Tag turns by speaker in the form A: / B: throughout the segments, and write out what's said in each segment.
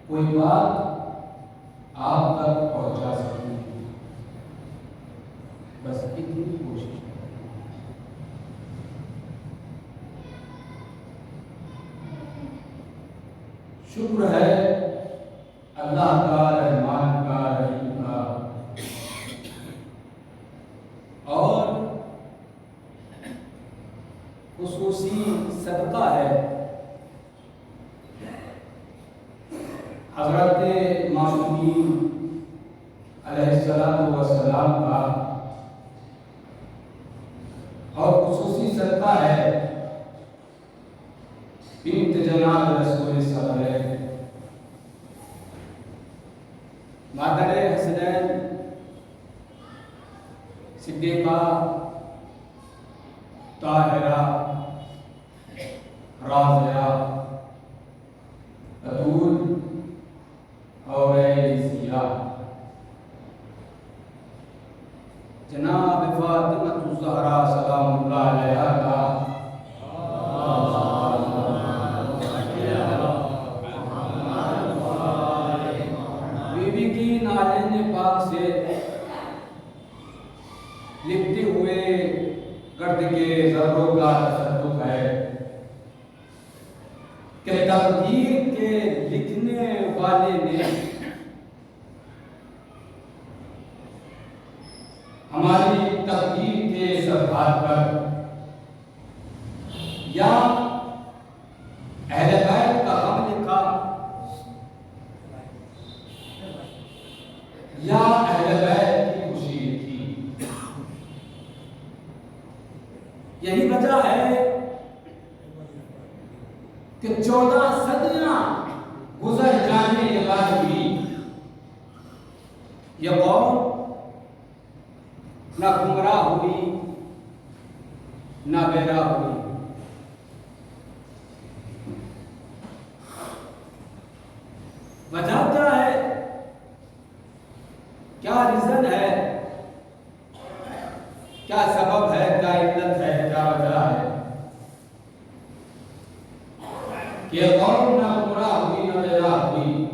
A: کوئی بات آپ تک پہنچا سکوں شکر ہے اللہ کا، رحمان کا، رحیم کا، اور خصوصی صدقہ ہے حضرت معصومین علیہ السلام کا، اور خصوصی صدقہ ہے بنت جناب رسول صلی مادر حسنین صدیقہ طاہرہ راضیہ بتول اور سیاہ جناب فاطمہ الزہرا سلام اللہ علیہا کا بیوی کی نالین پاک سے لپٹے ہوئے گرد کے ذروں کا تصدق ہے کہ تقدیر کے لکھنے والے نے ہماری تقدیر کے صفحات پر یا اہل بیت کا غم لکھا یا اہل بیت کی خوشی لکھی۔ یہی وجہ ہے کہ 14 صدیاں گزر جانے کے بعد بھی یہ قوم نہ گمراہ ہوئی نہ بہرا ہوئی۔ وجہ کیا ہے؟ کیا ریزن ہے؟ کیا سبب ہے؟ کیا علت ہے؟ کیا وجہ ہے کہ یہ قوم نہ گمراہ ہوئی نہ بہرا ہوئی؟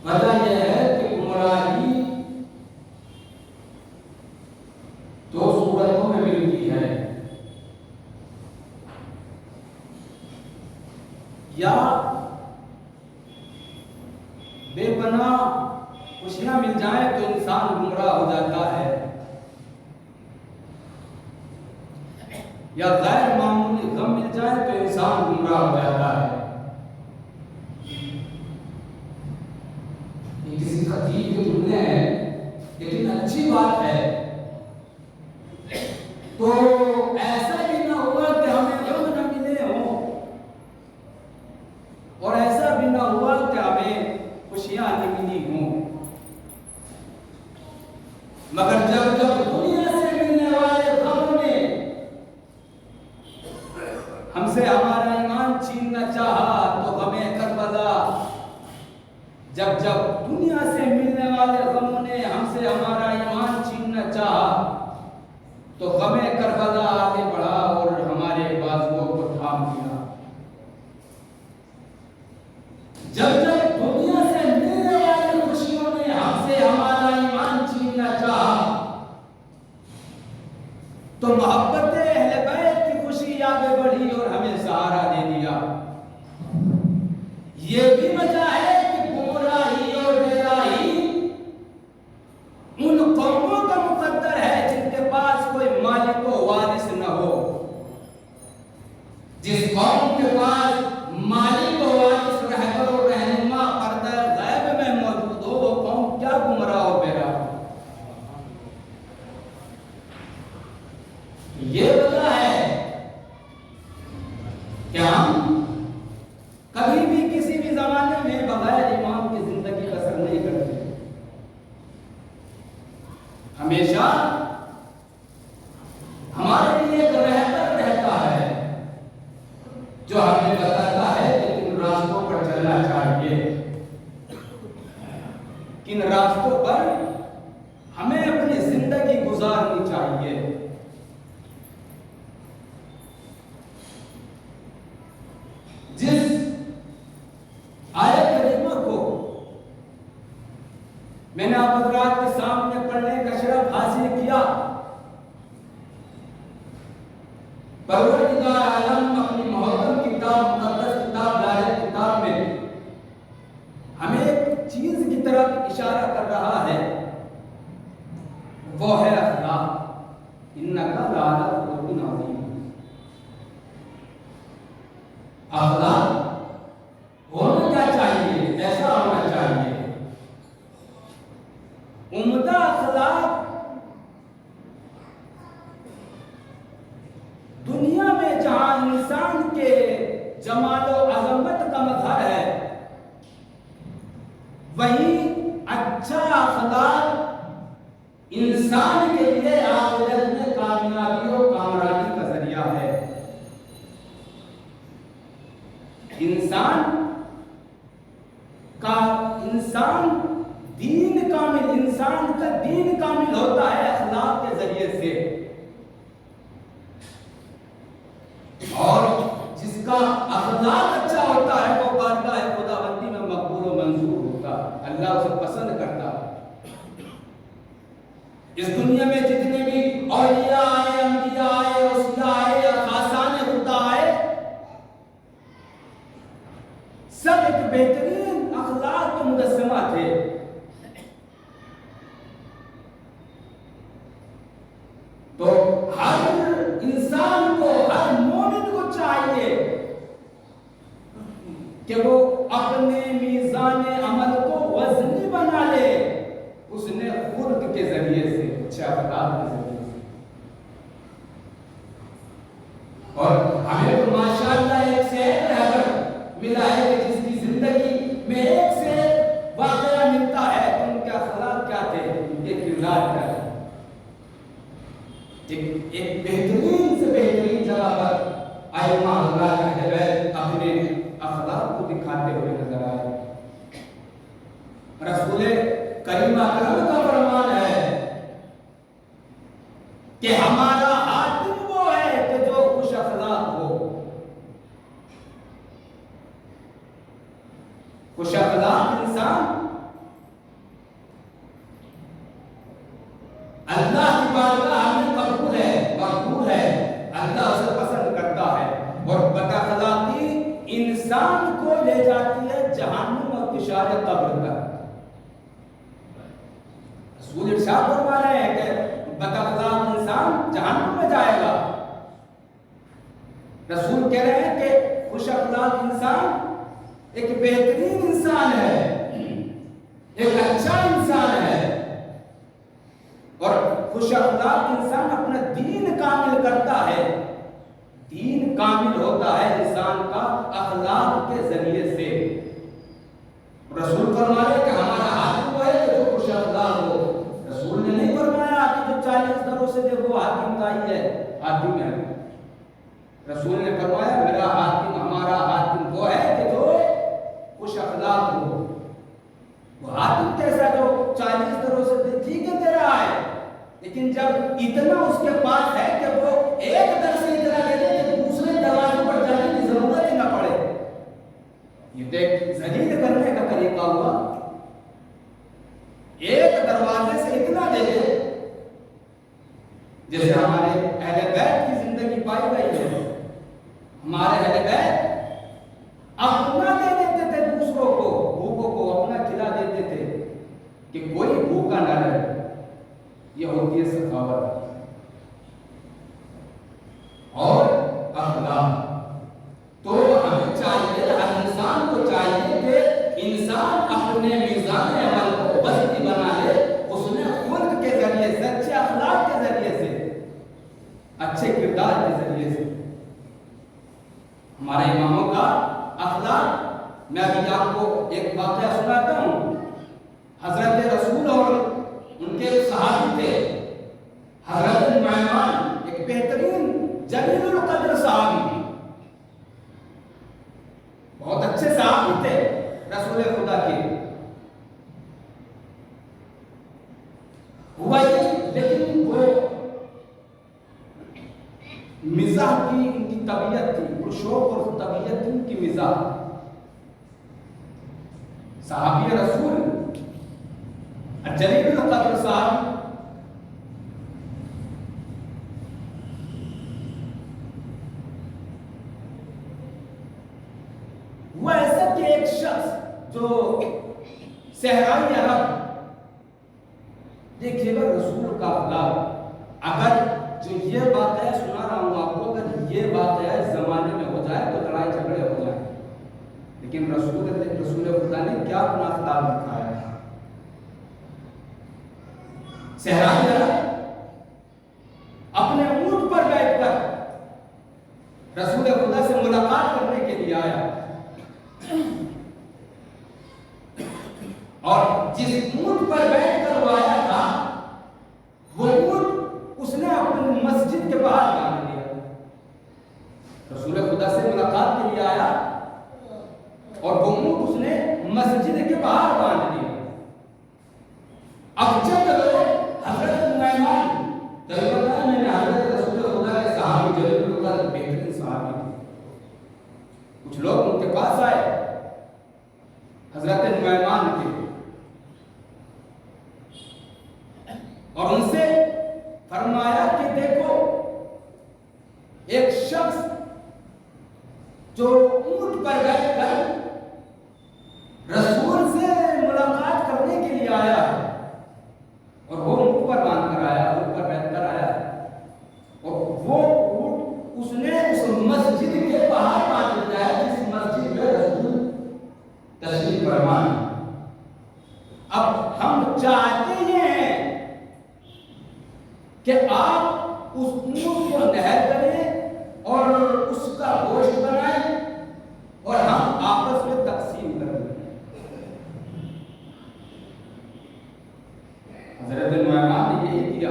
A: وجہ یہ ہے کہ گمراہی دو صورتوں میں ملتی ہے، یا بے پناہ خوشیاں مل جائیں تو انسان گمراہ ہو جاتا ہے، یا غیر معمولی غم مل جائے تو انسان گمراہ ہو جاتا ہے۔ یہ کسی خطیب کے جملے ہیں، لیکن اچھی بات ہے۔ تو ایسا بھی نہ ہوا کہ ہمیں غم نہ ملے ہوں، اور ایسا بھی نہ ہوا کہ ہمیں خوشیاں نہ ملی ہوں، مگر جب جب دنیا سے ملنے والے غم نے ہم سے ہمارا ایمان چھیننا چاہا تو غمیں کربلا، جب جب دنیا سے ملنے والے غموں نے ہم سے ہمارا ایمان چھیننا چاہا تو غمیں کربلا آگے بڑھا اور ہمارے بازوؤں کو تھام دیا۔ جب جب دنیا سے ملنے والی خوشیوں نے ہم سے ہمارا ایمان چھیننا چاہا تو محبت اہل بیت کی خوشی آگے بڑھی اور ہمیں سہارا دے دیا۔ یہ بھی وجہ ہے کہ گمراہی اور بہرائی ان قوموں کا مقدر ہے جن کے پاس کوئی مالک و وارث نہ ہو۔ جس قوم کے پاس مالک و وارث رہبر و رہنما پردہ غیب میں موجود ہو، وہ قوم کیا گمراہ و بہرا ہو۔ یہ وجہ ہے کہ ہم کبھی بھی کسی بھی زمانے میں بغیر ایمان کی زندگی بسر نہیں کرتے۔ ہمیشہ ہمارے لیے ایک رہبر رہتا ہے جو ہمیں بتاتا ہے کہ کن راستوں پر چلنا چاہیے، کن راستوں پر ہمیں اپنی زندگی گزارنی چاہیے۔ جس آیت کریمہ کو میں نے آپ حضرات کے سامنے پڑھنے کا شرف حاصل کیا، پروردگار عالم اپنی محکم کتاب ہمیں ایک چیز کی طرف اشارہ کر رہا ہے، وہ ہے اخلاق۔ انکا لعلی خلق عظیم۔ اخلاق ہونا کیا چاہیے؟ ایسا ہونا چاہیے عمدہ اخلاق۔ دنیا میں جہاں انسان کے جمال و عظمت کا مظہر ہے، وہی اچھا اخلاق انسان کے لیے آخرت میں کامیابی و کامرانی کا ذریعہ ہے۔ انسان کا دین کامل ہوتا ہے اخلاق کے ذریعے سے، اور جس کا اخلاق اچھا ہوتا ہے وہ بارگاہ خداوندی میں مقبول و منظور ہوتا، اللہ اسے پسند کرتا۔ اس دنیا میں جتنے بھی اولیاء آئے، انبیاء آئے، اوصیاء آئے یا خاصان خدا آئے، سب ایک بہترین اخلاق کے مجسمہ تھے۔ تو ہر انسان کو، ہر مومن کو چاہیے کہ وہ اپنے میزان عمل کو وزنی بنا لے، اس نے خلق کے ذریعے سے، اچھے اخلاق کے ذریعے سے۔ اور ہمیں تو ماشاءاللہ ایک سے ایک رہبر ملا ہے کہ جس کی زندگی میں ایک سے واقعہ ملتا ہے کہ ان کے اخلاق کیا تھے، ان کے کردار کیا تھے۔ ایک بہترین سے بہترین جگہ پر ائمہ اللہ کا اہل بیت اپنے اخلاق کو دکھاتے ہوئے نظر آئے۔ رسول کریم اکرم کا فرمان ہے کہ ہمارا حاکم وہ ہے کہ جو خوش اخلاق ہو۔ خوش اخلاق انسان اللہ کی بارگاہ میں مقبول ہے، اللہ اسے پسند کرتا ہے، اور بد اخلاقی انسان کو لے جاتی ہے جہنم اور فشار قبر تک۔ رسول ارشاد فرما رہے ہیں کہ بد اخلاق انسان جہنم میں جائے گا۔ رسول کہہ رہے ہیں کہ خوش اخلاق انسان ایک بہترین انسان ہے، ایک اچھا انسان ہے، اور خوش اخلاق انسان اپنا دین کامل کرتا ہے۔ دین کامل ہوتا ہے انسان کا اخلاق کے ذریعے سے۔ رسول فرمایا کہ ہمارا حاکم وہ ہے کہ جو خوش اخلاق ہو۔ رسول نے نہیں فرمایا کہ جو 40 دروں سے دے وہ حاکم کا ہی ہے، حاکم ہے۔ رسول نے فرمایا میرا حاکم، ہمارا حاکم وہ ہے کہ جو خوش اخلاق ہو۔ وہ حاکم کیسا جو 40 دروں سے ٹھیک ہے دے رہا ہے، لیکن جب اتنا اس کے پاس ہے کہ وہ ایک در سے اتنا دے دے کہ دوسرے دروازے پر جانے کی ضرورت ہی نہ پڑے، یہ تو ایک ذلیل کرنے کا طریقہ ہوا۔ ایک دروازے سے اتنا دے دے جیسے ہمارے اہل بیت کی زندگی پائی گئی ہے۔ ہمارے اہل بیت اپنا دے دیتے تھے دوسروں کو، بھوکوں کو اپنا کھلا دیتے تھے کہ کوئی بھوکا نہ رہے۔ یہ ہوتی ہے سخاوت اور اخلاق۔ تو ہمیں چاہیے، ہر انسان کو چاہیے کہ انسان اپنے میزان عمل کو وزنی بنا لے، اس نے خلق کے ذریعے سے، اچھے اخلاق کے ذریعے سے، اچھے کردار کے ذریعے سے۔ ہمارے اماموں کا اخلاق، میں ابھی آپ کو ایک واقعہ سناتا ہوں۔ حضرت رسول اور ان کے صحابی تھے حضرت نعمان، ایک بہترین جلیل القدر صحابی تھی، بہت اچھے صحابی تھے رسول خدا کے۔ ہوا یہ، لیکن وہ مزاح کی ان کی طبیعت تھی، وہ شوق اور طبیعت تھی ان کی مزاح۔ صحابی رسول جلیل القدر صاحب وہ ایسا کہ ایک شخص جو صحرائی عرب، دیکھیے گا رسول کا اخلاق، اگر جو یہ بات ہے سنا رہا ہوں آپ کو، اگر یہ بات ہے اس زمانے میں ہو جائے تو لڑائی جھگڑے ہو جائیں، لیکن رسول خدا نے کیا اپنا اخلاق دکھایا ہے؟ صحرائی عرب اپنے اونٹ پر بیٹھ کر رسول خدا سے ملاقات کرنے کے لیے آیا، اور جس اونٹ پر بیٹھ کر وہ آیا تھا وہ اونٹ اس نے اپنی مسجد کے باہر باندھ دیا۔ رسول خدا سے ملاقات کے لیے آیا اور وہ اونٹ اس نے مسجد کے باہر باندھ دیا۔ اب جب حضرت نعمان، میں نے حضرت رسول خدا کے صحابی جلیل القدر بہترین صحابی تھے، کچھ لوگ ان کے پاس آئے حضرت نعمان کے اور ان سے فرمایا کہ دیکھو ایک شخص جو اونٹ پر بیٹھ کر رسول سے ملاقات کرنے کے لیے آیا ہے، اور وہ اونٹ پر باندھ کر آیا، اونٹ پر بیٹھ کر آیا، اور وہ اونٹ اس نے اس مسجد کے باہر باندھ دیا ہے جس مسجد میں رسول تشریف فرما ہے۔ اب ہم چاہتے ہیں کہ آپ اس اونٹ کو نہر کریں اور اس کا گوشت بنائیں اور ہم آپس میں تقسیم کریں۔ حضرت نعمان نے یہی کیا،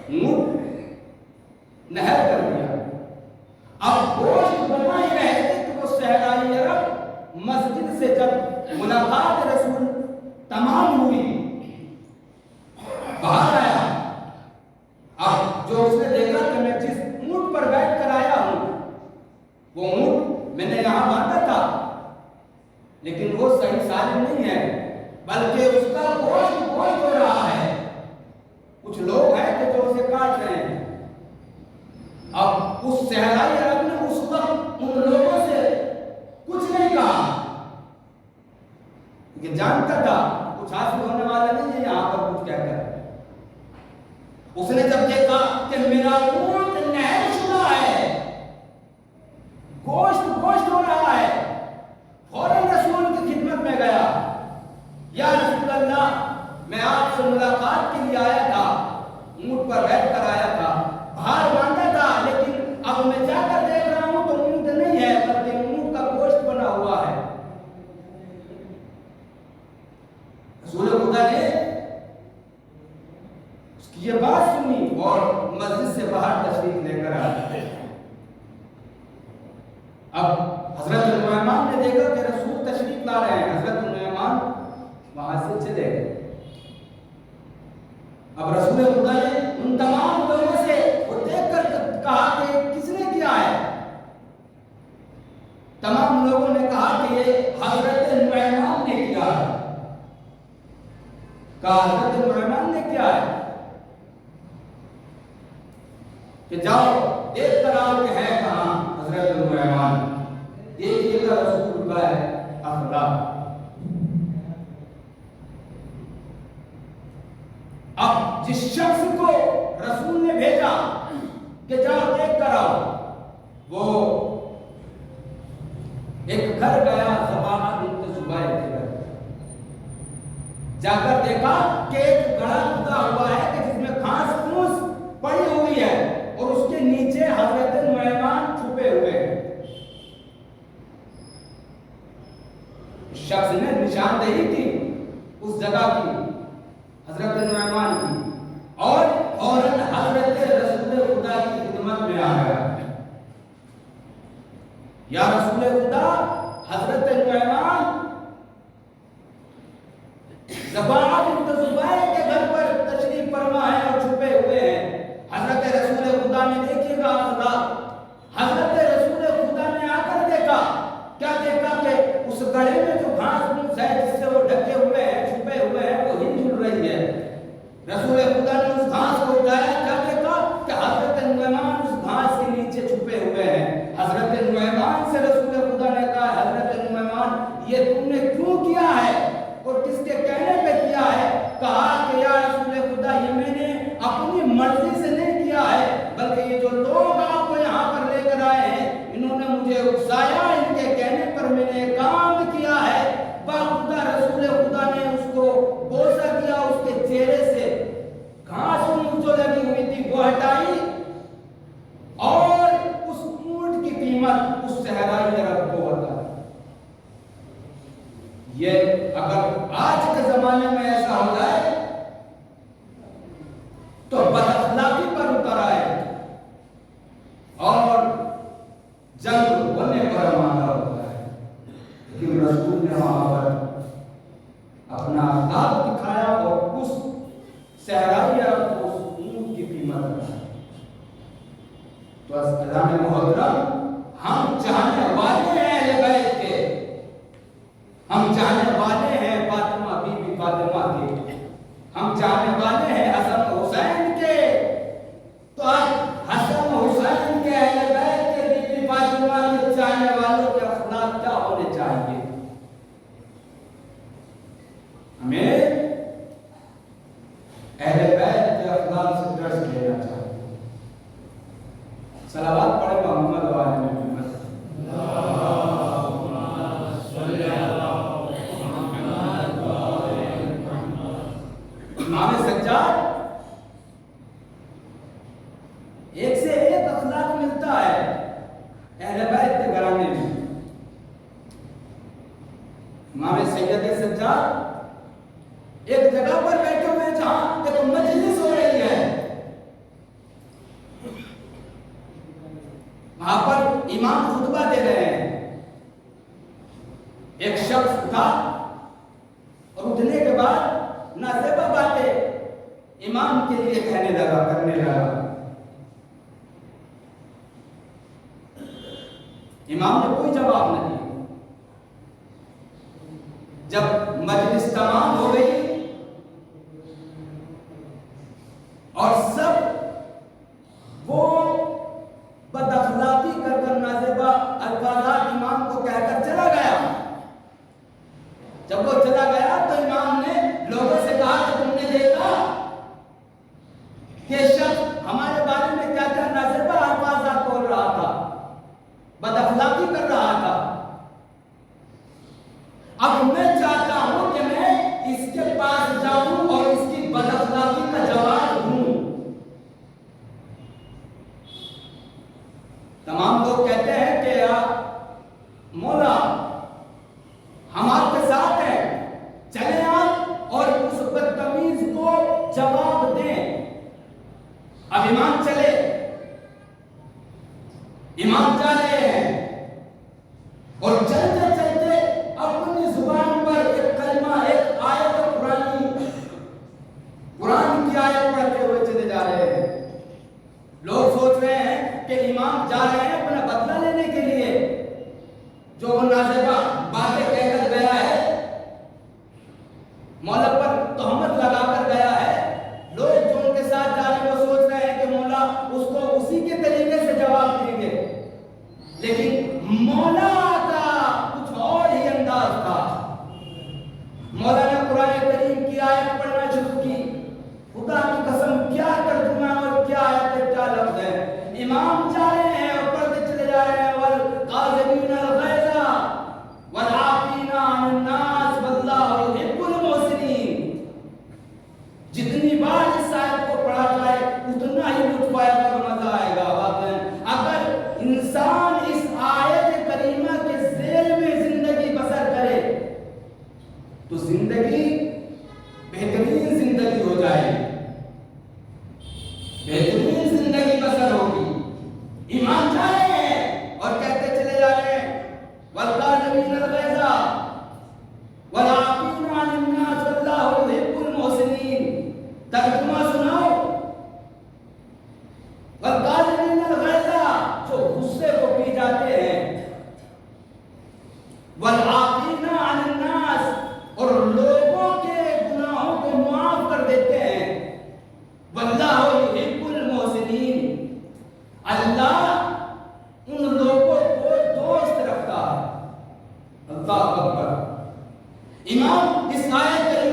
A: اونٹ نہر کر دیا۔ اب گوشت بنا ہی رہے تھے کہ وہ صحرائی عرب مسجد سے جب ملاقات رسول تمام ہوئی باہر آیا، اب جو اس نے دیکھا کہ میں جس اونٹ پر بیٹھ کر آیا ہوں وہ اونٹ میں نے یہاں باندھا تھا، لیکن وہ صحیح سالم نہیں ہے بلکہ اس کا گوشت ہو رہا ہے، کچھ لوگ ہیں کہ جو اسے کاٹ رہے ہیں۔ اب اس صحرائی عرب نے اس وقت ان لوگوں سے کچھ نہیں کہا، کیونکہ جانتا تھا کچھ حاصل ہونے والا نہیں ہے یہاں پر کچھ کہہ کر۔ اس نے جب دیکھا کہ میرا اونٹ نہر شدہ ہے، گوشت ہو رہا ہے، فوراً رسول کی خدمت میں گیا، یا رسول اللہ میں آپ سے ملاقات کے لیے آیا تھا، اونٹ پر بیٹھ کر آیا تھا، باہر باندھا تھا، لیکن اب میں جا کر دیکھ رہا ہوں تو اونٹ نہیں ہے بلکہ اونٹ کا گوشت بنا ہوا ہے۔ رسول خدا نے اس کی یہ بات سنی اور مسجد سے باہر تشریف لے کر آیا۔ اب حضرت نعمان نے دیکھا کہ رسول تشریف لا رہے ہیں، حضرت نعمان وہاں سے چلے گئے۔ اب رسول خدا نے ان تمام لوگوں سے وہ دیکھ کر کہا کہ کس نے کیا ہے؟ تمام لوگوں نے کہا کہ یہ حضرت نعمان نے کیا ہے۔ کہا حضرت نعمان نے کیا ہے کہ جاؤ دیکھ کر آؤ کہ ہے کہاں حضرت نعمان، دیکھیے گا رسول کا ہے اخلاق۔ اب جس شخص کو رسول نے بھیجا کہ جاؤ دیکھ کر آؤ، وہ ایک گھر گیا، زبانہ بنت زبیر کے گھر، جا کر دیکھا کہ ایک گڑھا کھدا ہوا ہے کہ جس میں گھاس پھوس پڑی ہوئی ہے اور اس کے نیچے حضرت نعمان چھپے ہوئے ہیں۔ شخص نے نشاندہی کی اس جگہ کی، حضرت نعمان کی، اور فوراً حضرت رسول خدا کی خدمت میں آ گیا۔ یا رسول خدا، حضرت نعمان زبانہ بنت زبیر کے گھر پر تشریف فرما ہے اور چھپے ہوئے ہیں۔ حضرت رسول خدا نے دیکھیے گا اخلاق، حضرت رسول خدا نے آ کر دیکھا، کیا دیکھا کہ اس گڑھے میں جو گھاس پھوس ہے جس سے وہ ڈھکے ہوئے ہیں، چھپے ہوئے ہیں، وہ ہل جل رہی ہے۔ رسول خدا نے اس گھاس کو اٹھایا، کیا دیکھا کہ حضرت نعمان اس گھاس کے نیچے چھپے ہوئے ہیں۔ حضرت نعمان سے رسول خدا نے کہا، حضرت نعمان یہ تم نے کے کہنے پہ کیا ہے، کہا کہ یا رسول خدا یہ میں نے اپنی مرضی سے نہیں کیا ہے، بلکہ یہ جو لوگ آپ کو یہاں پر لے کر آئے ہیں انہوں نے مجھے اکسایا، ان کے کہنے پر میں نے کام کیا ہے۔ باخدا رسول خدا نے اس کو بوسہ کیا، اس کے چہرے سے گھاس جو لگی ہوئی تھی وہ ہٹائی، اور اس اونٹ کی قیمت اس صحرائی عرب کو بتائی۔ یہ اگر آج کے زمانے میں ایسا ہو جائے تو بد اخلاقی پر اتر آئے اور جنگ ہونے پر آمادہ ہوتا ہے، لیکن رسول نے وہاں پر اپنا اخلاق دکھایا اور اس صحرائی عرب کو اس اونٹ کی قیمت بتائی۔ تو عزیزان محترم، ہم چاہنے والے ہیں اہل بیت کے، ہم چاہنے والے ہیں فاطمہ بی بی فاطمہ کے، ہم چاہنے والے ہیں حسن حسین کے، تو اب حسن حسین کے اہل بیت کے بی بی فاطمہ کے چاہنے والوں کے اخلاق کیا ہونے چاہیے؟ ہمیں اہل بیت کے اخلاق سے درس لینا چاہیے۔ صلوات پڑھے محمد و آل محمد۔ امام سجاد ایک سے ایک اخلاق ملتا ہے اہل بیت کے گھرانے میں۔ امام سید سجاد ایک جگہ پر بیٹھے ہوئے جہاں ایک مجلس ہو رہی ہے، وہاں پر امام خطبہ دے رہے ہیں، ایک شخص اٹھا اور اٹھنے کے بعد نازیبہ باتیں امام کے لیے کہنے لگا، کرنے لگا۔ امام نے کوئی جواب نہیں۔ جب مجلس تمام ہو گئی اور سب وہ بد اخلاقی کر کر نازیبہ الفاظات امام کو کہہ کر چلا گیا، جب وہ چلا گیا تو امام نے لوگوں سے کہا کہ تم نے دیکھا کہ شخص ہمارے بارے میں کیا کیا نازیبہ الفاظات بول رہا تھا، بد اخلاقی کر رہا تھا۔ اب میں چاہتا ہوں کہ میں اس کے پاس جاؤں اور اس کی بد اخلاقی کا جواب دوں۔ تمام لوگ کہتے ہیں کہ مولا ہم آپ کے ساتھ ہیں، چلیں آپ اور اس بدتمیز کو جواب دیں۔ اب امام چلے، امام جا رہے ہیں اور چلتے چلتے اپنی زبان پر ایک کلمہ، ایک آیت قرآن کی آیت پڑھتے ہوئے چلے جا رہے ہیں۔ لوگ سوچ رہے ہیں کہ امام جا رہے ہیں اپنا بدلہ لینے کے لیے، جو وہ نازیبہ باتیں کہہ کر گیا ہے، مولا پر تہمت لگا کر گیا ہے۔ لوگ جو ان کے ساتھ جا رہے ہیں وہ سوچ رہے ہیں کہ مولا اس کو اسی کے طریقے سے جواب دیں گے، لیکن مولا کا کچھ اور ہی انداز تھا۔ مولا نے قرآن کریم کی آیت پڑھنا شروع کی، خدا کی قسم کیا ترجمہ اور کیا آیت، کیا لفظ ہے۔ امام جا رہے ہیں اور پڑھتے چلے جا رہے ہیں، والقاظمین الغیظ والعافین عن الناس واللہ یحب المحسنین۔ جتنی بار اس آیت کو پڑھا جائے اتنا ہی لطف آئے گا اور مزہ آئے گا۔ اگر انسان اس آیت کریمہ کے ذیل میں زندگی بسر کرے تو زندگی بہترین زندگی ہو جائے گی، بہترین زندگی بسر ہوگی۔ امام جا رہے ہیں اور کہتے چلے جا رہے ہیں، والقاظمین الغیظ والعافین عن الناس واللہ یحب المحسنین۔ ترجمہ سناؤ، والقاظمین الغیظ جو غصے کو پی جاتے ہیں، والعافین عن الناس اور لوگوں کے گناہوں کو معاف کر دیتے ہیں، واللہ یحب المحسنین۔ اللہ ان لوگوں کو دوست رکھتا ہے۔ اللہ اکبر۔ امام اس آیت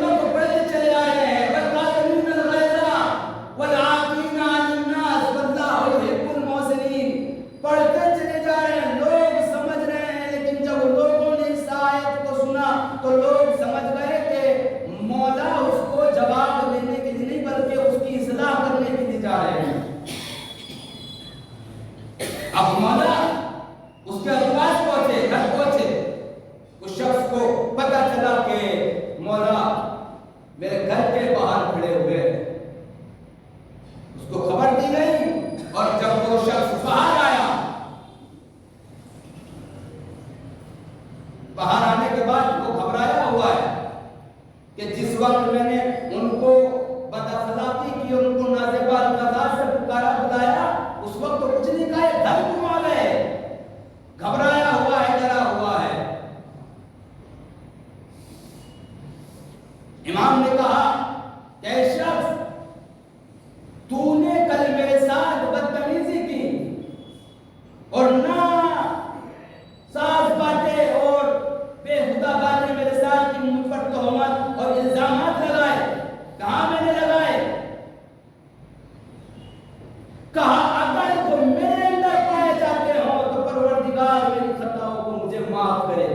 A: کے مولا میرے گھر کے باہر کھڑے ہوئے، اس کو خبر دی گئی، اور جب وہ شخص باہر آیا، باہر آنے کے بعد وہ گھبرایا ہوا ہے کہ جس وقت میں نے ان کو بد اخلاقی کی، ان کو نازیبا الفاظ سے پکارا بلایا، اس وقت تو کچھ نہیں کہا، گھر کیوں آ گئے؟ گھبرایا ہوا ہے، ڈرا ہوا ہے۔ امام نے کہا کہ اے شخص، تو نے کل میرے ساتھ بدتمیزی کی اور نہ ساز باتیں اور بےہودہ باتیں میرے ساتھ کی، مجھ پر تہمت اور الزامات لگائے۔ کہاں میں نے لگائے؟ کہا اگر تم میرے اندر پائے جاتے ہو تو پروردگار میری خطاؤں کو مجھے معاف کرے،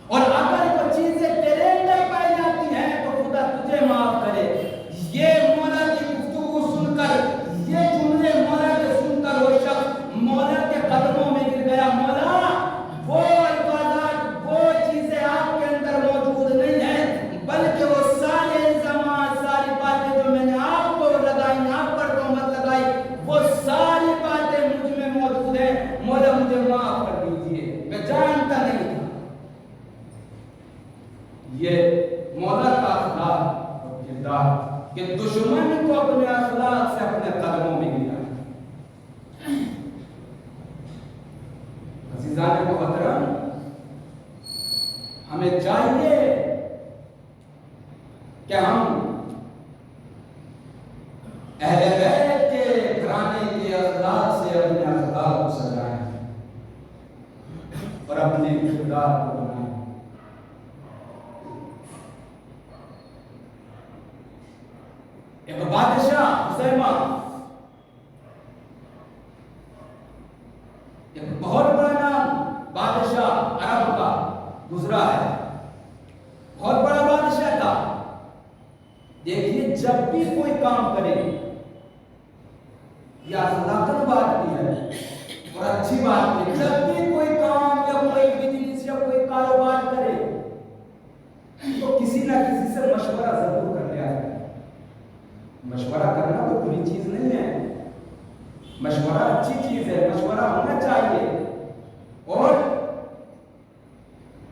A: اور اگر وہ چیزیں تیرے اندر پائی جاتی ہیں تو خدا تجھے معاف کرے۔ یہ مولا کی گفتگو سن کر، یہ جملے مولا کے سن کر وہ شخص مولا کے قدموں میں گر گیا۔ مولا، وہ الفاظات، وہ چیزیں آپ کے اندر موجود نہیں ہیں، بلکہ وہ سارے الزامات، ساری باتیں جو میں نے آپ کو لگائی، آپ پر تہمت لگائی، وہ ساری باتیں مجھ میں موجود ہیں۔ مولا مجھے معاف کر دیجئے، میں جانتا نہیں تھا۔ یہ مولا کا اخلاق اور کردار کہ دشمن کو اپنے اخلاق سے اپنے قدموں میں گرا۔ عزیزان محترم، ہمیں چاہیے کہ ہم اہل بیت کے گھرانے کے اخلاق سے اپنے اخلاق کو سجائیں اور اپنے کردار کو بنائیں۔ ایک بادشاہ خزیمہ، ایک بہت بڑا نام بادشاہ عرب کا گزرا ہے، بہت بڑا بادشاہ تھا۔ دیکھیے، جب بھی کوئی کام کرے، یا اخلاقاً بات بھی ہے اور اچھی بات بھی، جب بھی کوئی کام یا کوئی بزنس یا کوئی کاروبار کرے تو کسی نہ کسی سے مشورہ ضرور کر لیا ہے۔ مشورہ کرنا کوئی بری چیز نہیں ہے، مشورہ اچھی چیز ہے، مشورہ ہونا چاہیے۔ اور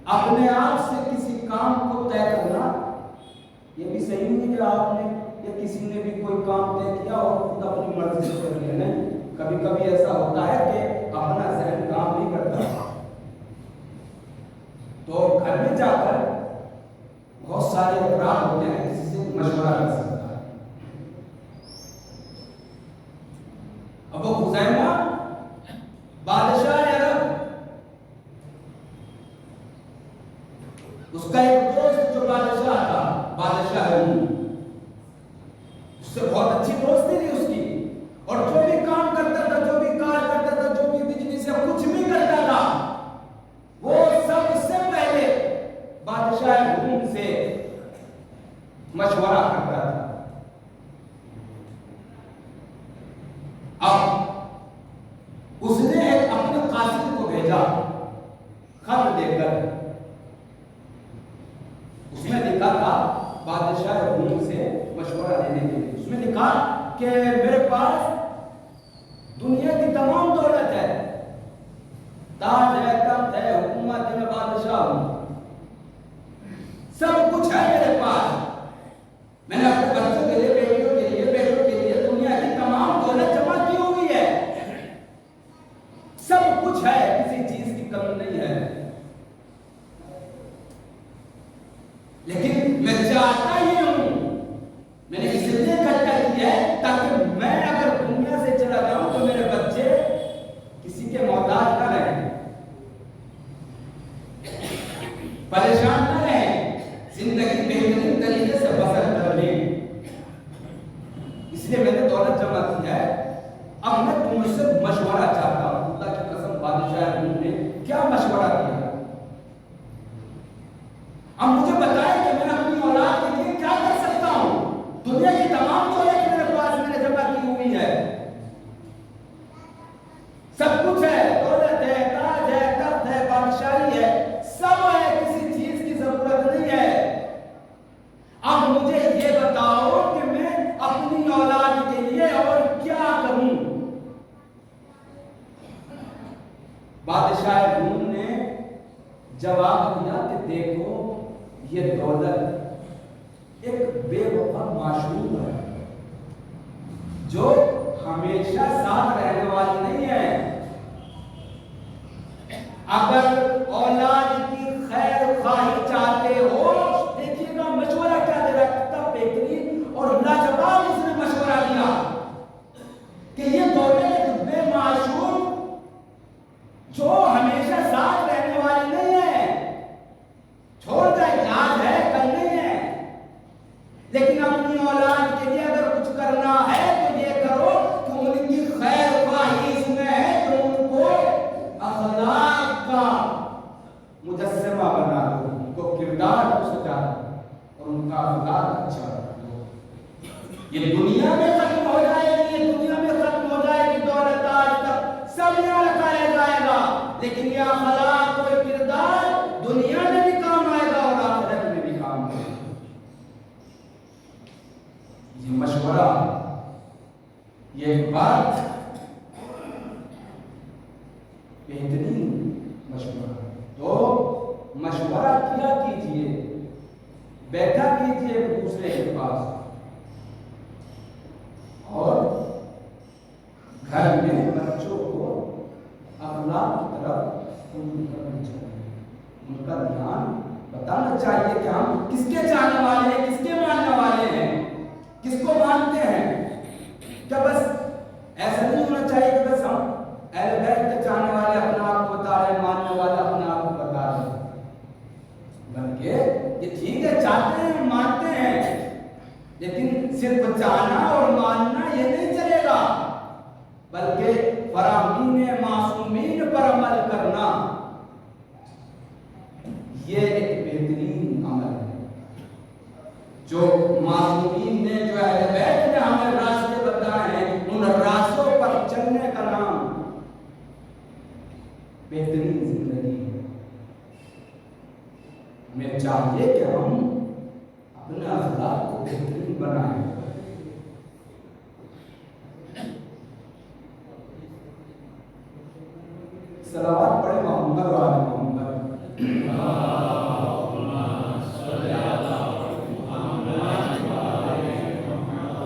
A: اپنے آپ سے کسی کام کو طے کرنا یہ بھی صحیح نہیں کہ آپ نے یا کسی نے بھی کوئی کام طے کیا اور خود اپنی مرضی سے کر لیا۔ نہیں، کبھی کبھی ایسا ہوتا ہے کہ اپنا ذہن کام نہیں کرتا، تو گھر میں جا کر بہت سارے افراد ہوتے ہیں، کسی سے مشورہ کر سکتا ہے۔ اب وہ خزیمہ بادشاہ عرب، اس کا ایک دوست جو بادشاہ تھا، بادشاہ روم، اس سے بہت اچھی دوستی تھی اس کی، اور جو بھی کام کرتا تھا، جو بھی کار کرتا تھا، جو بھی بجنس یا کچھ بھی کرتا تھا، وہ سب سے پہلے بادشاہ روم سے مشورہ کرتا تھا۔ اب اس نے ایک اپنے قاصد کو بھیجا خط دے کر، اس میں لکھا تھا بادشاہ روم سے مشورہ لینے کے لیے، اس میں لکھا کہ میرے پاس دنیا کی تمام دولت ہے، تاج ہے، تخت ہے، حکومت ہے، میں بادشاہ ہوں، سب کچھ ہے میرے پاس، میں نے اپنے بچوں کے لیے، بیٹیوں کے لیے، بیٹوں کے لیے دنیا کی تمام دولت جمع کی ہوئی ہے، سب کچھ ہے، کسی چیز کی کمی نہیں ہے، لیکن میں چاہتا ہی ہوں، میں نے اس لیے اکٹھا کیا ہے تاکہ میں اگر دنیا سے چلا جاؤں تو میرے بچے کسی کے محتاج نہ رہیں، پریشان نہ رہیں، زندگی بہترین طریقے سے بسر کر لیں، اس لیے میں نے دولت جمع کی ہے، اب میں تم سے مشورہ چاہتا ہوں۔ اللہ کی قسم، بادشاہ نے کیا مشورہ کیا؟ اب مجھے بتائیں کہ میں اپنی اولاد کے لیے کیا کر سکتا ہوں؟ دنیا کی تمام دولت میرے پاس میں نے جمع کی ہوئی ہے، سب کچھ ہے، دولت ہے، تاج ہے، تخت ہے، بادشاہی ہے، سب ہے، کسی چیز کی ضرورت دیکھو یہ دولت ایک بے وفا معشوق ہے جو ہمیشہ ساتھ رہنے والی نہیں ہے. اگر اولاد کی خیر خواہی چاہتے ہو، دیکھیے گا مشورہ کیا دے رہا ہے، کتنا بہترین اور لاجواب اس نے مشورہ دیا کہ یہ دولت ایک بے معشوق جو ہمیشہ ساتھ رہنے والی نہیں ہے، چھوڑ جائے آج ہے کل نہیں ہے، لیکن اپنی اولاد کے لیے اگر کچھ کرنا ہے تو یہ کرو کہ ان کی خیر خواہی اس میں ہے، تو ان کو اخلاق کا مجسمہ بنا دو، ان کو کردار کو سجا دو اور ان کا اخلاق اچھا دو. یہ دنیا میں ختم ہو جائے گی، یہ دنیا میں ختم ہو جائے گی دولت، آج تک سب یہاں رکھا رہ جائے گا، لیکن یہ اخلاق اور کردار دنیا میں بھی کام آئے گا اور آخرت میں بھی کام آئے گا. یہ مشورہ، یہ ایک بات بہترین مشورہ. تو مشورہ کیا کیجئے، بیٹھا کیجئے ایک دوسرے کے پاس، اور گھر میں بچوں کو اخلاق کی طرف رجوع کرنا چاہیے، ان کا دھیان بتانا چاہیے کہ ہم کس کے چاہنے والے ہیں، کس کے ماننے والے ہیں، کس کو مانتے ہیں. کیا بس ایسا نہیں ہونا چاہیے کہ بس ہم اہل بیت کے چاہنے والے اپنا آپ کو بتا رہے ہیں، ماننے والے اپنا آپ کو بتا رہے ہیں، بلکہ یہ ٹھیک ہے چاہتے ہیں مانتے ہیں، لیکن صرف چاہنا اور ماننا یہ نہیں چلے گا، بلکہ فرامین معصومین پر عمل کرنا یہ ایک بہترین عمل ہے. جو معصومین نے، جو اہل بیت نے ہمیں راستے بتائے ہیں، ان راستوں پر چلنے کا نام بہترین زندگی ہے. ہمیں چاہیے کہ ہم اپنے اخلاق کو بہترین بنائیں. صلوات پڑھیں محمد و آل محمد.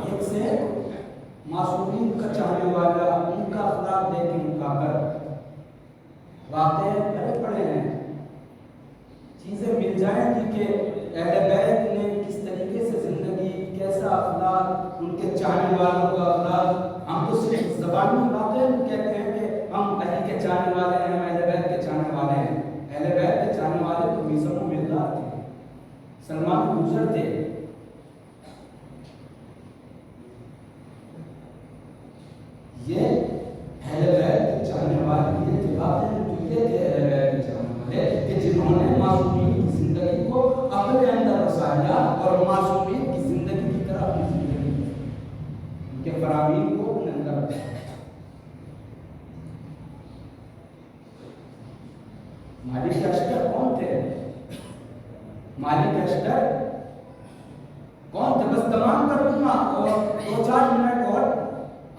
A: ایک سے معصومین کا چاہنے والا، ان کا اخلاق دیکھ کے ان کا کر واقعے بڑے پڑے ہیں، چیزیں مل جائیں گی کہ اہل بیت نے کس طریقے سے زندگی، کیسا اخلاق، ان کے چاہنے والوں کا اخلاق. ہم تو صرف زبانی باتیں کہتے ہیں کہ ہم علی کے چاہنے والے ہیں، ہم اہل بیت کے چاہنے والے ہیں. اہل بیت کے چاہنے والے تو میثم و مقدار تھے، سلمان گزر تھے. یہ اہل بیت کے چاہنے والے یہ باتیں جو یہ تھے اہل بیت کے چاہنے والے کہ جنہوں نے معصومین کی زندگی کو اپنے اندر بسایا اور معصومین کی زندگی کی طرح اپنی زندگی ان کے فرامین کو اپنے اندر بسایا. مالک اشتر کون تھے؟ مالک اشتر کون تھے؟ بس تمام کر دوں گا اور 2-4 منٹ اور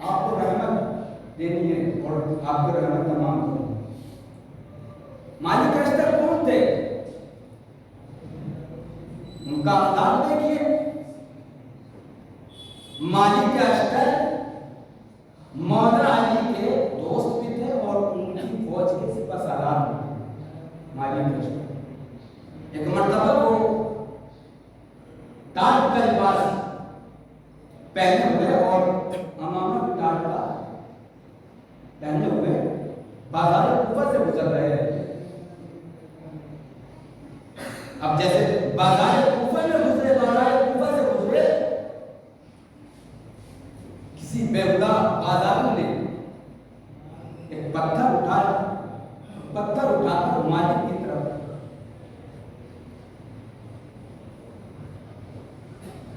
A: آپ کو رحمت دینی ہے اور آپ کو رحمت تمام کروں. مالک اشتر کون تھے؟ ان کا اخلاق دیکھیے. مالک اشتر مولا علی کے دوست بھی تھے اور ان کی فوج کے سپہ سالار بھی تھے. مالک اشتر ایک مرتبہ وہ تاج کا لباس پہنے ہوئے اور امامہ بھی تاج کا پہنے ہوئے بازار کوفہ سے گزر رہے ہیں. اب جیسے بازار کوفہ میں گزرے، بازار کوفہ سے گزرے، کسی بیہودہ بازار نے ایک پتھر اٹھا کر مالک کی طرف،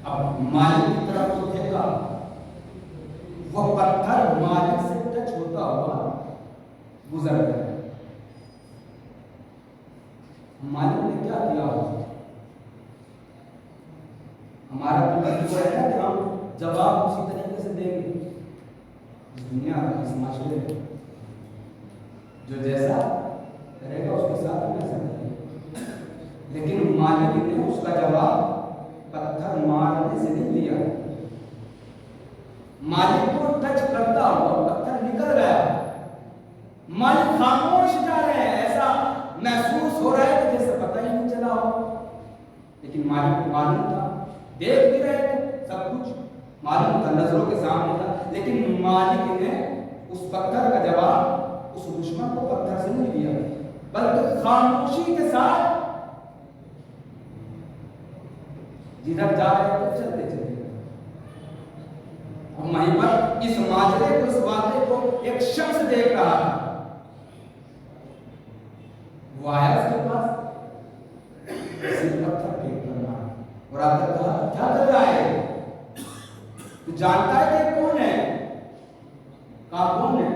A: اب مالک کی طرف جو پھینکا وہ پتھر مالک سے ٹچ ہوتا ہوا گزر گیا. مالک نے کیا کیا ہوگا؟ ہمارا تو طریقہ ہے نا کہ ہم جواب اسی طریقے سے دیں گے. اس دنیا اس معاشرے میں جو جیسا کرے گا اس کے ساتھ ہم ایسا کریں گے. لیکن مالک نے اس کا جواب پتھر مارنے سے نہیں دیا. مالک کو ٹچ کرتا ہوا پتھر نکل گیا. مالک خاموش جا رہے ہیں, ایسا محسوس ہو رہا ہے کہ جیسے پتہ ہی نہیں چلا ہو. لیکن مالک کو معلوم تھا, دیکھ بھی رہے تھے سب کچھ معلوم تھا, نظروں کے سامنے تھا. لیکن مالک نے اس پتھر کا جواب اس دشمن کو پتھر سے نہیں دیا, بلکہ خاموشی کے ساتھ جدھر جا رہے تو چلتے چلے. اب وہیں پر اس ماجرے کو, اس واقعے کو ایک شخص دیکھ رہا تھا. وہ آیا اس کے پاس, پتھر پھینک کر مارا اور آ کر کہا کیا کر رہا ہے, تو جانتا ہے کہ کون ہے؟ کہا کون ہے؟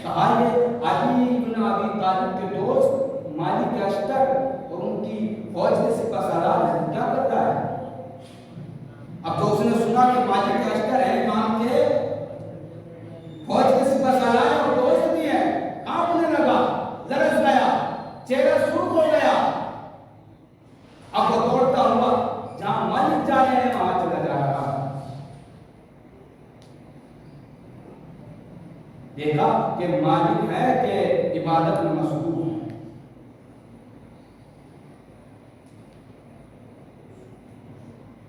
A: کہا یہ علی بن ابی طالب کے دوست مالک اشتر اور ان کی فوج کے سپہ سالار ہے. کیا کر رہا ہے؟ اب تو اس نے سنا کہ مالک اشتر ہے امام کے فوج کے سپہ سالار اور دوست بھی ہے. کانپنے لگا, لرز گیا, چہرہ سرخ ہو گیا. اب وہ دوڑتا ہوا جہاں مالک جا رہے ہیں وہاں چلا جا رہا. دیکھا کہ مالک ہے کہ عبادت میں مشغول ہے.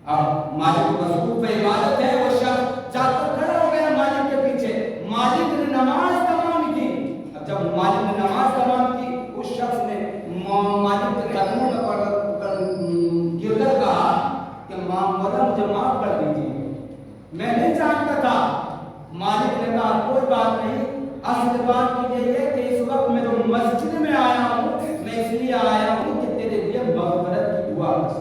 A: اب مالک مشغول پہ عبادت ہے. وہ شخص جا کر کھڑا ہو گیا مالک کے پیچھے. مالک نے نماز تمام کی. اب جب مالک نے نماز تمام کی, اس شخص نے مالک کے قدموں میں پڑ گر کر کہا کہ مولا مجھے معاف کر دیجیے, میں نہیں جانتا تھا. مالک نے کہا کوئی بات نہیں, اصل بات یہ ہے کہ اس وقت میں تو مسجد میں آیا ہوں, میں اس لیے آیا ہوں کہ تیرے لیے مغفرت کی دعا کر.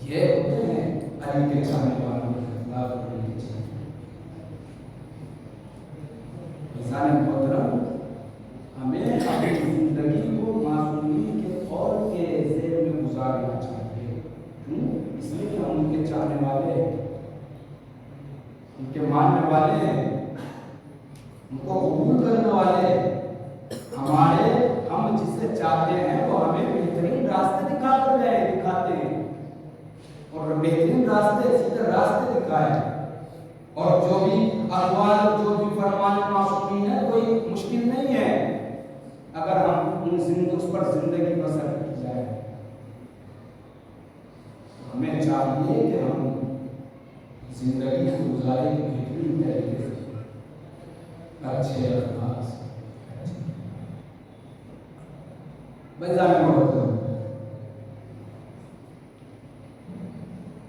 A: یہ ہوتے ہیں علی کے چاہنے والوں محترم. ہمیں اپنی زندگی کو معصومی کے طور کے ذیل میں گزارنا چاہیے. اس لیے کہ ہم ان کے چاہنے والے, ان کے ماننے والے, ان کو قبول کرنے والے. ہمارے ہم جسے چاہتے ہیں وہ ہمیں بہترین راستے دکھاتے ہیں اور بہترین راستے, سیدھے راستے دکھائے. اور جو بھی اقوال, جو بھی فرمان معصومین ہے, کوئی مشکل نہیں ہے اگر ہم اس پر زندگی بسر کی جائے. ہمیں چاہیے کہ ہم زندگی کو گزاریں بہترین طریقے سے, اچھے الفاظ.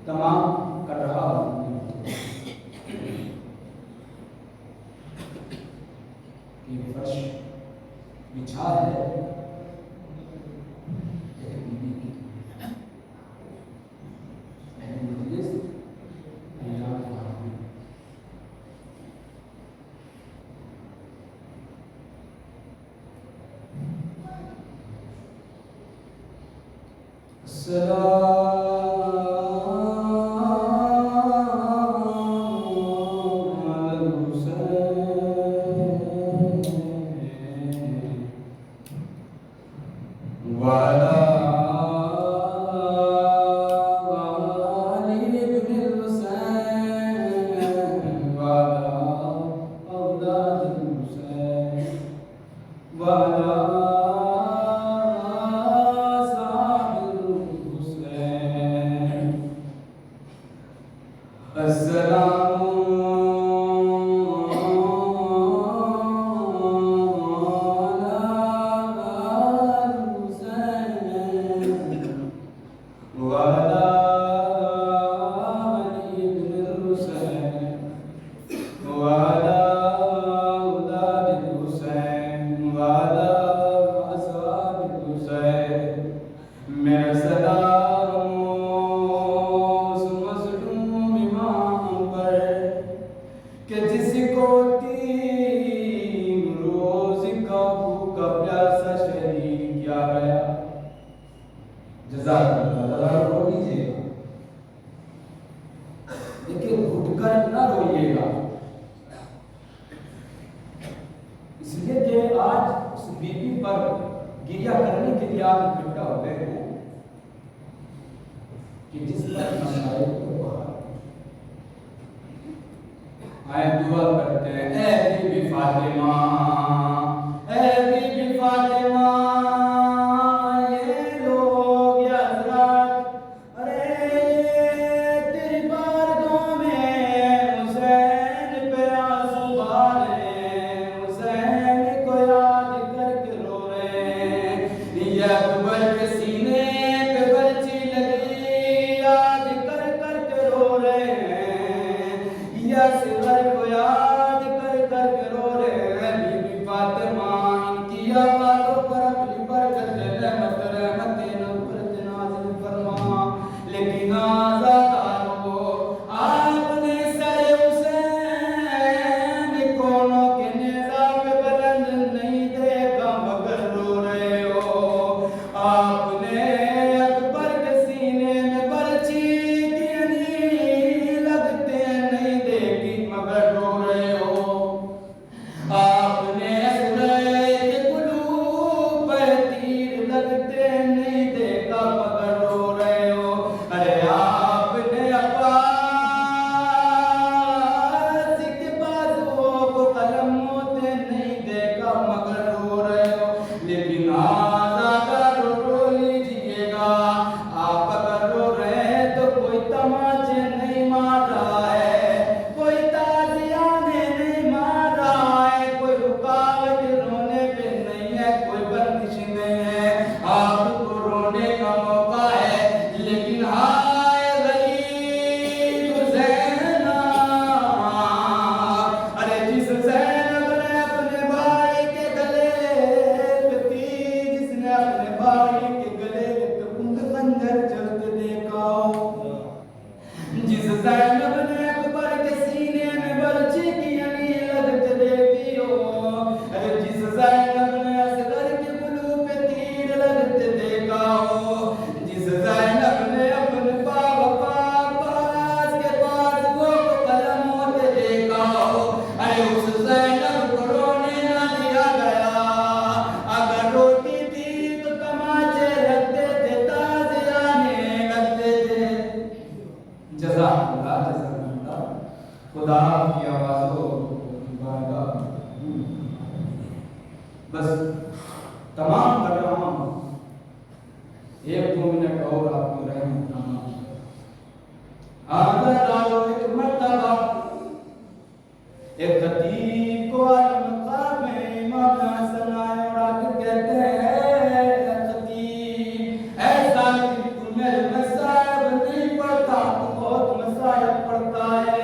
A: تمام کر رہا ہوں کہ فرش بچھا ہے اس لیے کہ آج گریا کرنے کے لیے آپ اکٹھا ہو گئے ہیں کہ جس پر مسائل کو باہر آئے دعا کرتے ہیں اے بی بی فاطمہ، اے بی بی فاطمہ، یہ لوگ یا حضرات، ارے تیری بارگاہ میں حسین پہ آنسو بہا رہے ہیں، حسین کو یاد کر کے رو رہے ہیں، یہ اکبر کے سینے پہ برچی لگی یاد کر کر کے رو رہے ہیں، یا صغر کو یاد کر کر کے رو رہے ہیں۔ بی بی فاطمہ ان کی آوازوں پر اپنی برکت رحمت نبرت نازل فرما، لیکن آزادارو آپ نے سر حسین کونوں کے نیزہ پہ بلند نہیں دیکھا مگر رو رہے ہو، آپ نے اکبر کے سینے میں برچی کی نہیں لگتے نہیں دیکھی مگر رو رہے ہو، آپ نے اسرائیل کے قلوب پر تیر لگتے نہیں دیکھا مگر رو رہے ہو، ارے آپ نے عباس کے بازوؤں کو قلم ہوتے نہیں دیکھا مگر رو رہے ہو، لیکن آزادہ رو لیجئے گا، آپ اگر رو رہے ہیں تو کوئی تماچے نہیں مار رہا ہے، کوئی تازیانے نہیں مار رہا ہے، کوئی رکاوٹ رونے پہ نہیں ہے، کوئی بندش نہیں ہے، آپ کو رونے کا موقع ہے، لیکن ہائے غریب زینب، ارے جس زینب نے اپنے بھائی کے گلے پہ تیر، جس نے اپنے بھائی کے گلے پہ خنجر چلتے دیکھا ہو، جس زینب نے اکبر کے سینے میں برچی کی نہیں لگتے دیکھی ہو، ارے جس زینب نے اصغر کے قلوب پہ تیر لگتے دیکھا ہو، جس زینب نے اپنے باپ عباس کے بازوؤں کو قلم ہوتے دیکھا ہو، ارے اس زینب کو رونے نہ دیا گیا، اگر روتی تھی تو تماچے لگتے تھے، تازیانے لگتے تھے۔ جزاک اللہ، جزاک اللہ، خدا کی آوازوں بارگاہ بس تمام کر رہا ہوں، ایک دو منٹ اور آپ کو رحمت نامہ آدھا ڈالو ایک مرتبہ، ایک خطیب کو مقام میں امام حسن آئے اور آ کے کہتے ہیں اے خطیب، ایسا کہ تمہیں مصائب نہیں پڑتا، تو بہت مصائب پڑتا ہے،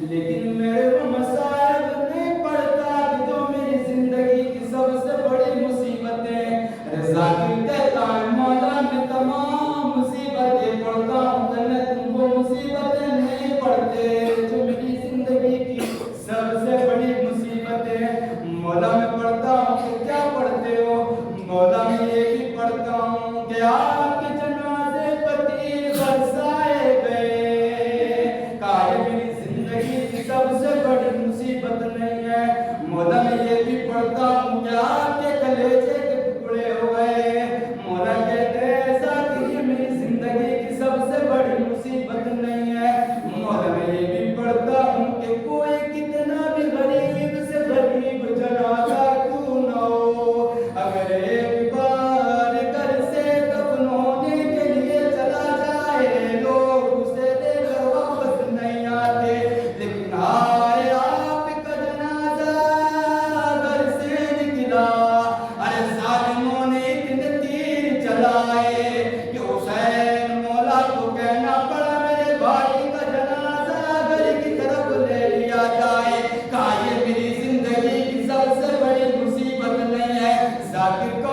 A: لیکن میرے وہ مصائب نہیں پڑتا کہ جو میری زندگی کی سب سے بڑی مصیبتیں، ارے ذاکر کہتا ہے مولا میں تمام مصیبتیں پڑھتا ہوں، میں تم کو مصیبتیں نہیں پڑھتے جو میری زندگی کی سب سے بڑی مصیبتیں، مولا میں پڑھتا ہوں کہ کیا پڑھتے ہو، مولا میں یہ بھی پڑھتا ہوں کہ آپ کے جنازے پر تیر برسائے گئے، کہا یہ میری زندگی کی سب سے بڑی مصیبت نہیں ہے، مولا میں یہ بھی پڑھتا ہوں کہ آپ کے کلیجے کے ٹکڑے ہو گئے، مولا کہتے ہیں ایسا کہ یہ میری زندگی کی سب سے بڑی مصیبت نہیں ہے، مولا میں یہ بھی پڑھتا ہوں کہ کوئی کتنا بھی غریب سے غریب جنازہ کیوں نہ ہو، اگر ایک بار گھر سے دفن ہونے کے لیے چلا جائے لوگ اسے لے کر واپس نہیں آتے، لیکن آئے آپ کا جنازہ گھر سے نکلا، ارے ظالموں نے اتنے تیر چلائے کہ حسین مولا کو کہنا پڑا میرے بھائی کا جنازہ گھر کی طرف لے لیا جائے، کہا یہ میری زندگی کی سب سے بڑی مصیبت نہیں ہے، ذاکر کو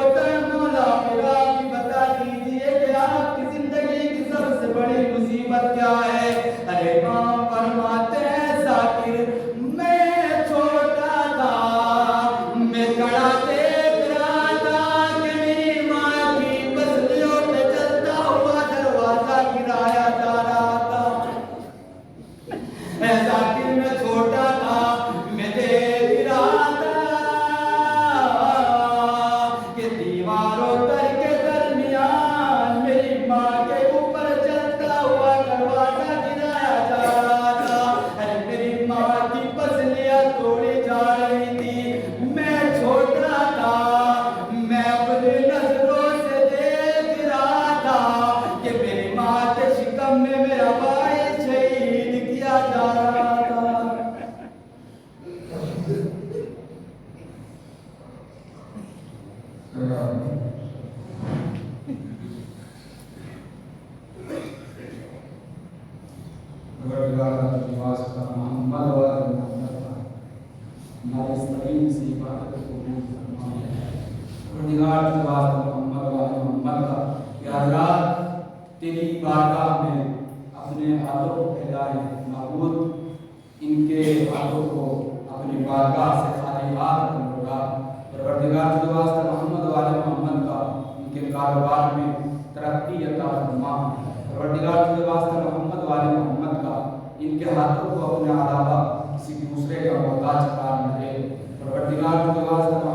A: مولا میرا بھی بتا دیجئے کہ آپ کی زندگی کی سب سے بڑی مصیبت کیا ہے، ارے امام فرماتے ہیں ذاکر میں چھوٹا تھا، میں کڑا دیکھ رہا تھا کہ میری ماں کی پسلیوں پہ چلتا ہوا دروازہ گرایا جا رہا تھا، اے ذاکر میں چھوٹا تھا، میں دیکھ رہا تھا کہ تیری بارگاہ میں اپنے ہاتھوں کو پھیلائے معبود، ان کے ہاتھوں کو اپنی بارگاہ سے خالی ہاتھ کر ہوگا۔ پروردگار کے واسطے محمد والے محمد کا ان کے کاروبار میں ترقی عطا فرما۔ پروردگار کے واسطے محمد والے محمد کا ان کے ہاتھوں کو اپنے علاوہ کسی دوسرے کا محتاج قرار نہ دے۔ پروردگار کے واسطے